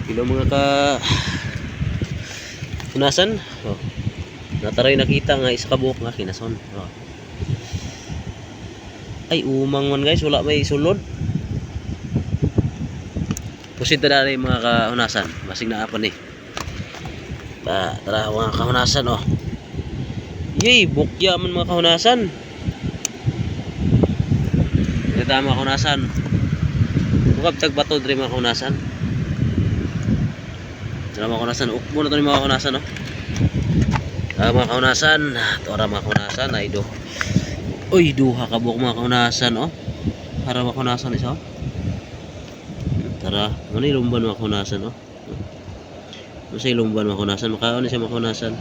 Hello mga ka kinason. Oh. Nataray nakita nga isa ka buhok nga kinason. Oh. Ay umang man guys, wala may sulod. Pusit na dali mga kahunasan. Masig na apa ni. Tara mga kahunasan oh. Yay, bukya man mga kahunasan. Ito mga kahunasan. Bukab tag bato diri mga kahunasan. Tara mga kahunasan, ukbo na to ni mga kahunasan oh. Mga kahunasan, tora mga kahunasan ay do. Uy, duha ka buhok mga kahunasan oh. Para mga kahunasan isa oh. Tara, ano yung lumban mga kahunasan oh. Ano sa lumban mga kahunasan, makaon siya mga kahunasan.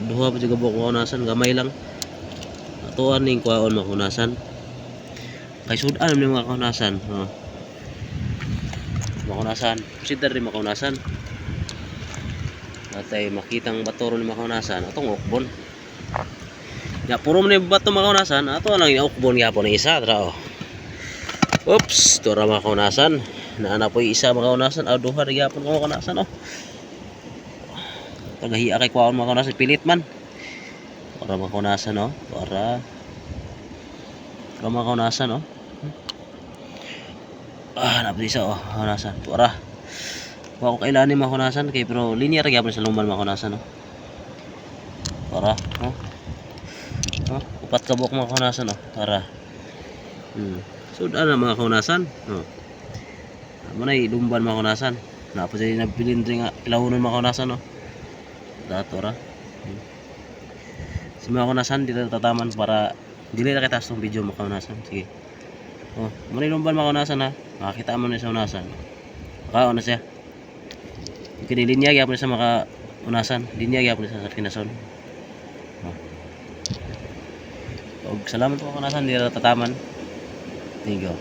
Duha pa juga buhok mga kahunasan, gamay lang. Atuan ning kuhaon mga kahunasan. Kay sudan ni mga kahunasan oh. Mga kahunasan, sidar rin mga kahunasan. Atay makitang batoro ni mga kahunasan atong ukbon. Ya puro man bato mga kahunasan, ato lang ukbon gyapon ng isa tra oh. Oops, tora mga kahunasan. Naana po isa mga kahunasan, duha ra gyapon mga kahunasan oh. Tagahiya kay kuhaon mga kahunasan, pilit man. Para mga kahunasan oh, para mga kahunasan oh. Napit isa oh, kahunasan. Tora. Wa ko kailan ni mga kahunasan kay pero linear gyapon sa lumban mga kahunasan oh. Para oh. Oh, upat ka buhok mga kahunasan oh. Para. Sudan na mga kahunasan oh. Amo na lumban mga kahunasan. Napa sa nabilin ring ilahunon mga kahunasan oh. Datora. Si mga kahunasan dito tataman para dili na kita tong video mga kahunasan. Sige. Oh, mo na lumban mga kahunasan ha. Makita mo na sa kahunasan. Makaon na siya. Kini linya gyapon sa mga unasan, linya gyapon sa kinason. Oh. Og salamat po kanasan dira tataman. Thank you.